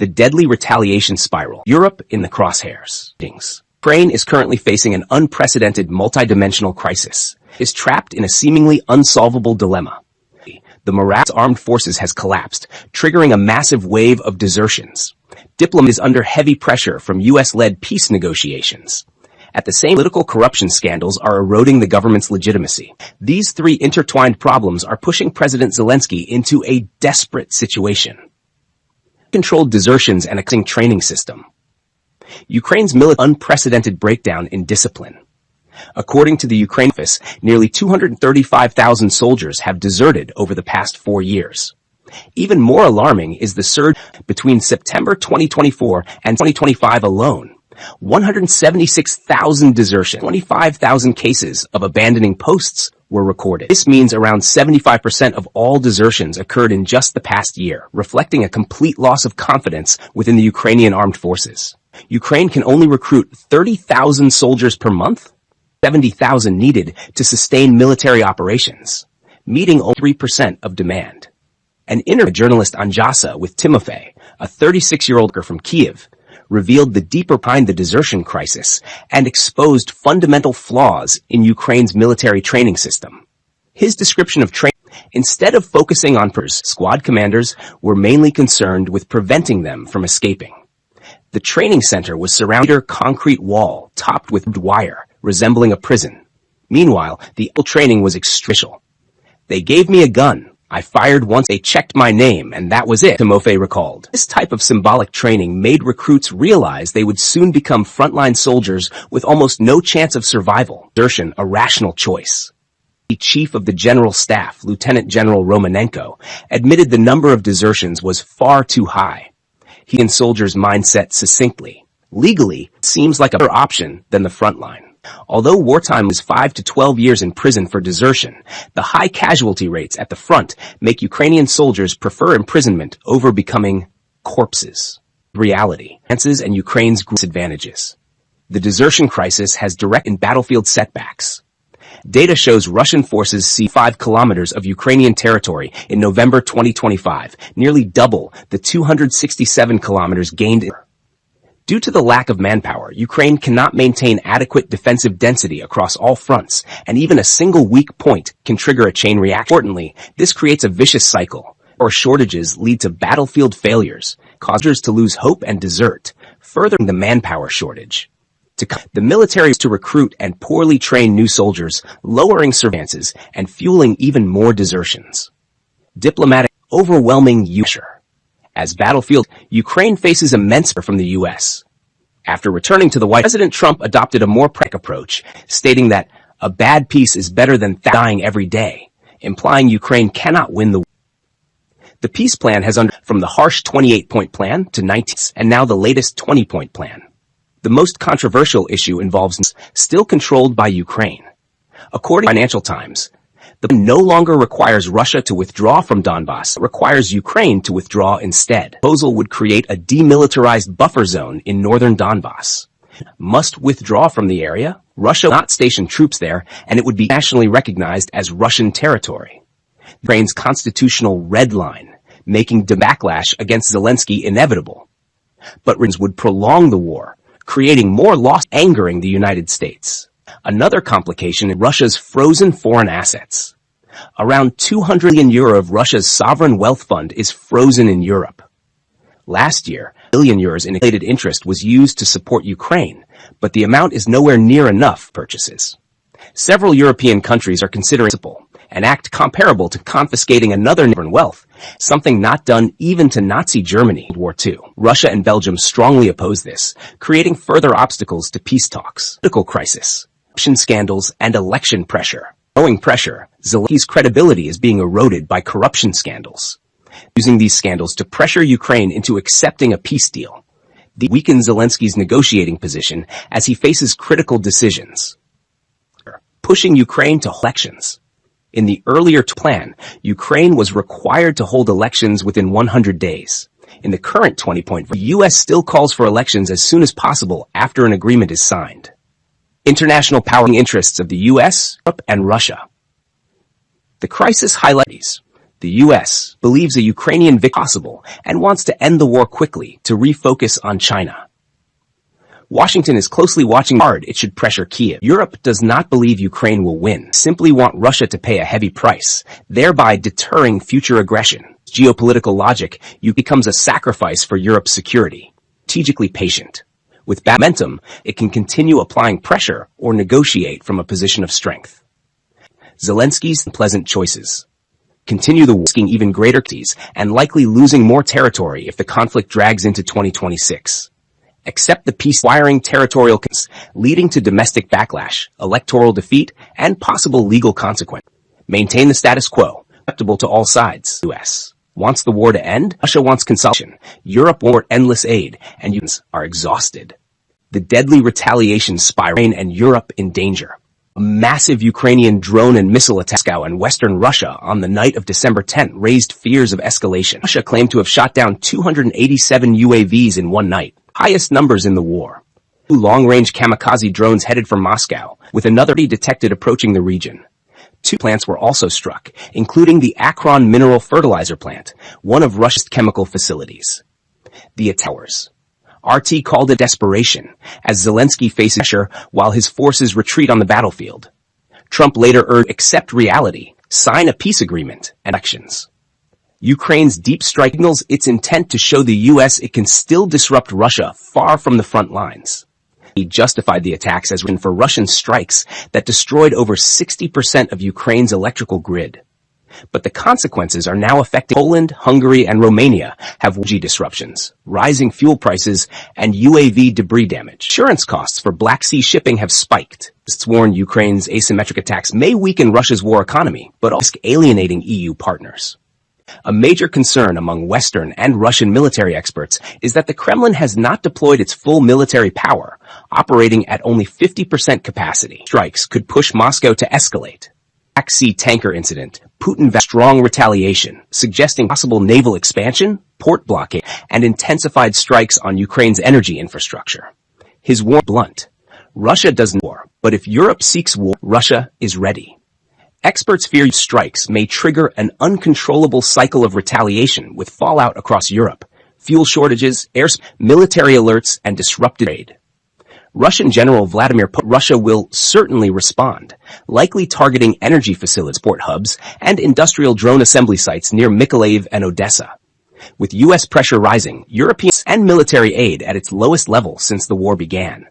The deadly retaliation spiral. Europe in the crosshairs. Ukraine is currently facing an unprecedented multidimensional crisis. It is trapped in a seemingly unsolvable dilemma. The morale of armed forces has collapsed, triggering a massive wave of desertions. Diplomacy is under heavy pressure from U.S.-led peace negotiations. At the same, political corruption scandals are eroding the government's legitimacy. These three intertwined problems are pushing President Zelensky into a desperate situation. Controlled desertions and a training system. Ukraine's unprecedented breakdown in discipline. According to the Ukraine office, nearly 235,000 soldiers have deserted over the past 4 years. Even more alarming is the surge between September 2024 and 2025 alone. 176,000 desertions, 25,000 cases of abandoning posts were recorded. This means around 75% of all desertions occurred in just the past year, reflecting a complete loss of confidence within the Ukrainian armed forces. Ukraine can only recruit 30,000 soldiers per month, 70,000 needed to sustain military operations, meeting only 3% of demand. An interview journalist Anjasa with Timofey, a 36-year-old from Kiev, revealed the deeper behind the desertion crisis and exposed fundamental flaws in Ukraine's military training system. His description of training, instead of focusing on squad commanders, were mainly concerned with preventing them from escaping. The training center was surrounded by a concrete wall topped with wire, resembling a prison. Meanwhile, the training was extreme. They gave me a gun. I fired once, they checked my name, and that was it, Timofey recalled. This type of symbolic training made recruits realize they would soon become frontline soldiers with almost no chance of survival. Desertion, a rational choice. The chief of the General Staff, Lieutenant General Romanenko, admitted the number of desertions was far too high. He and soldiers' mindset succinctly. Legally, it seems like a better option than the front line. Although wartime is 5 to 12 years in prison for desertion, the high casualty rates at the front make Ukrainian soldiers prefer imprisonment over becoming corpses. Reality, advances and Ukraine's disadvantages. The desertion crisis has direct and battlefield setbacks. Data shows Russian forces seized 5 kilometers of Ukrainian territory in November 2025, nearly double the 267 kilometers gained. Due to the lack of manpower, Ukraine cannot maintain adequate defensive density across all fronts, and even a single weak point can trigger a chain reaction. Importantly, this creates a vicious cycle, or shortages lead to battlefield failures, causing soldiers to lose hope and desert, furthering the manpower shortage. The military is to recruit and poorly train new soldiers, lowering surveillances and fueling even more desertions. Diplomatic, overwhelming pressure. As battlefield, Ukraine faces immense pressure from the U.S. After returning to the White House, President Trump adopted a more pragmatic approach, stating that a bad peace is better than dying every day, implying Ukraine cannot win the war. The peace plan has from the harsh 28-point plan to 19, and now the latest 20-point plan. The most controversial issue involves still controlled by Ukraine. According to Financial Times, the plan no longer requires Russia to withdraw from Donbass, it requires Ukraine to withdraw instead. The proposal would create a demilitarized buffer zone in northern Donbass. Must withdraw from the area, Russia will not station troops there, and it would be nationally recognized as Russian territory. Ukraine's constitutional red line, making the backlash against Zelensky inevitable. But would prolong the war, creating more loss, angering the United States. Another complication is Russia's frozen foreign assets. Around €200 billion of Russia's sovereign wealth fund is frozen in Europe. Last year, €1 billion in inflated interest was used to support Ukraine, but the amount is nowhere near enough purchases. Several European countries are considering an act comparable to confiscating another sovereign wealth, something not done even to Nazi Germany in World War II. Russia and Belgium strongly oppose this, creating further obstacles to peace talks. Political crisis, corruption scandals, and election pressure. Growing pressure, Zelensky's credibility is being eroded by corruption scandals. Using these scandals to pressure Ukraine into accepting a peace deal. This weakens Zelensky's negotiating position as he faces critical decisions. Pushing Ukraine to elections. In the earlier plan, Ukraine was required to hold elections within 100 days. In the current 20-point, the U.S. still calls for elections as soon as possible after an agreement is signed. International power interests of the U.S., Europe, and Russia. The crisis highlights The U.S. believes a Ukrainian victory is possible and wants to end the war quickly to refocus on China. Washington is closely watching how hard it should pressure Kyiv. Europe does not believe Ukraine will win, simply want Russia to pay a heavy price, thereby deterring future aggression. Geopolitical logic, becomes a sacrifice for Europe's security. Strategically patient. With momentum, it can continue applying pressure or negotiate from a position of strength. Zelensky's pleasant choices. Continue the war, risking even greater casualties and likely losing more territory if the conflict drags into 2026. Accept the peace, wiring territorial leading to domestic backlash, electoral defeat, and possible legal consequences. Maintain the status quo, acceptable to all sides. U.S. wants the war to end. Russia wants consolidation. Europe wants endless aid, and Ukrainians are exhausted. The deadly retaliation spiral and Europe in danger. A massive Ukrainian drone and missile attack in Moscow and western Russia on the night of December 10th raised fears of escalation. Russia claimed to have shot down 287 UAVs in one night, highest numbers in the war. Two long-range kamikaze drones headed for Moscow, with another detected approaching the region. Two plants were also struck, including the Akron mineral fertilizer plant, one of Russia's chemical facilities. The towers. RT called it desperation, as Zelensky faces pressure while his forces retreat on the battlefield. Trump later urged accept reality, sign a peace agreement, and actions. Ukraine's deep strike signals its intent to show the U.S. it can still disrupt Russia far from the front lines. He justified the attacks as reason for Russian strikes that destroyed over 60% of Ukraine's electrical grid. But the consequences are now affecting Poland, Hungary, and Romania have energy disruptions, rising fuel prices, and UAV debris damage. Insurance costs for Black Sea shipping have spiked. It's warned Ukraine's asymmetric attacks may weaken Russia's war economy, but also risk alienating EU partners. A major concern among Western and Russian military experts is that the Kremlin has not deployed its full military power, operating at only 50% capacity. Strikes could push Moscow to escalate. Black Sea tanker incident, Putin vowed strong retaliation, suggesting possible naval expansion, port blockade, and intensified strikes on Ukraine's energy infrastructure. His warning blunt. Russia doesn't war, but if Europe seeks war, Russia is ready. Experts fear strikes may trigger an uncontrollable cycle of retaliation with fallout across Europe, fuel shortages, military alerts, and disrupted trade. Russian General Vladimir Putin, Russia will certainly respond, likely targeting energy facilities, port hubs, and industrial drone assembly sites near Mykolaiv and Odessa. With U.S. pressure rising, European and military aid at its lowest level since the war began.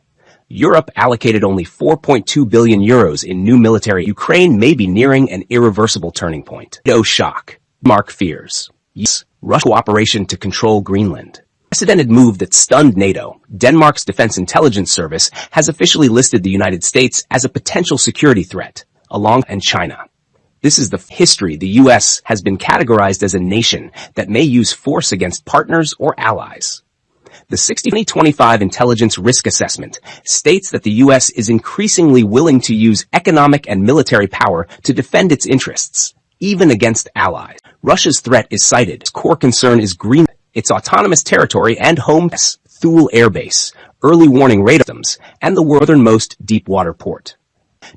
Europe allocated only 4.2 billion euros in new military. Ukraine may be nearing an irreversible turning point. No shock. Denmark fears. Yes, Russian cooperation to control Greenland. Unprecedented move that stunned NATO. Denmark's Defense Intelligence Service has officially listed the United States as a potential security threat, along with China. This is the history the U.S. has been categorized as a nation that may use force against partners or allies. The 2025 Intelligence Risk Assessment states that the U.S. is increasingly willing to use economic and military power to defend its interests, even against allies. Russia's threat is cited. Its core concern is Greenland, its autonomous territory and home Thule Air Base, early warning radar systems, and the world's northernmost deep-water port.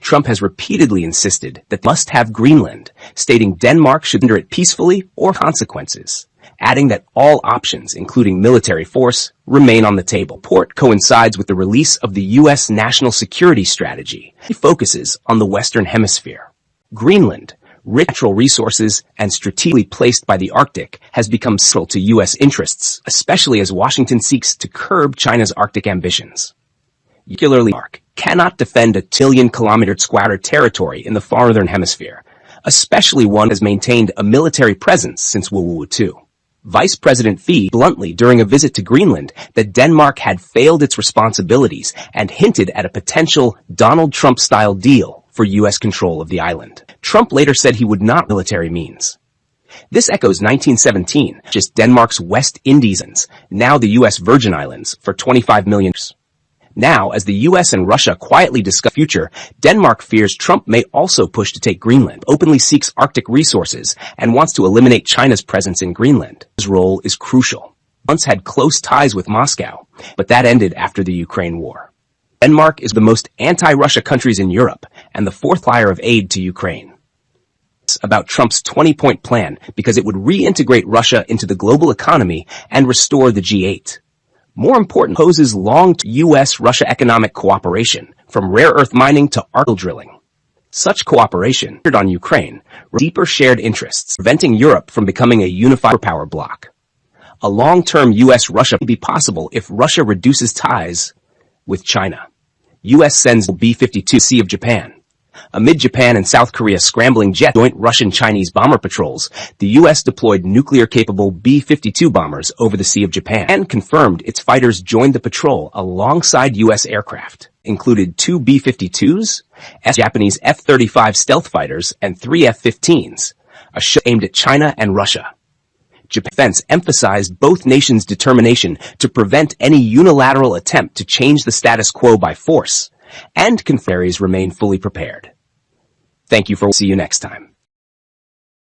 Trump has repeatedly insisted that must have Greenland, stating Denmark should enter it peacefully or consequences, adding that all options, including military force, remain on the table. Port coincides with the release of the U.S. National Security Strategy. It focuses on the Western Hemisphere. Greenland, rich natural resources and strategically placed by the Arctic, has become central to U.S. interests, especially as Washington seeks to curb China's Arctic ambitions. Particularly, Denmark cannot defend a trillion-kilometer square territory in the far northern hemisphere, especially one that has maintained a military presence since World War II. Vice President Fee bluntly during a visit to Greenland that Denmark had failed its responsibilities and hinted at a potential Donald Trump-style deal for U.S. control of the island. Trump later said he would not military means. This echoes 1917, just Denmark's West Indies, now the U.S. Virgin Islands, for $25 million. Now, as the U.S. and Russia quietly discuss the future, Denmark fears Trump may also push to take Greenland, openly seeks Arctic resources, and wants to eliminate China's presence in Greenland. His role is crucial. Once had close ties with Moscow, but that ended after the Ukraine war. Denmark is the most anti-Russia countries in Europe and the fourth supplier of aid to Ukraine. experts about Trump's 20-point plan because it would reintegrate Russia into the global economy and restore the G8. More important, poses long-term U.S.-Russia economic cooperation, from rare earth mining to oil drilling. Such cooperation, centered on Ukraine, deeper shared interests, preventing Europe from becoming a unified power bloc. A long-term U.S.-Russia may be possible if Russia reduces ties with China. U.S. sends B-52 Sea of Japan. Amid Japan and South Korea scrambling joint Russian-Chinese bomber patrols, the U.S. deployed nuclear-capable B-52 bombers over the Sea of Japan and confirmed its fighters joined the patrol alongside U.S. aircraft, included 2 B-52s, Japanese F-35 stealth fighters, and 3 F-15s, a show aimed at China and Russia. Japan's defense emphasized both nations' determination to prevent any unilateral attempt to change the status quo by force, and confederates remain fully prepared. Thank you for see you next time.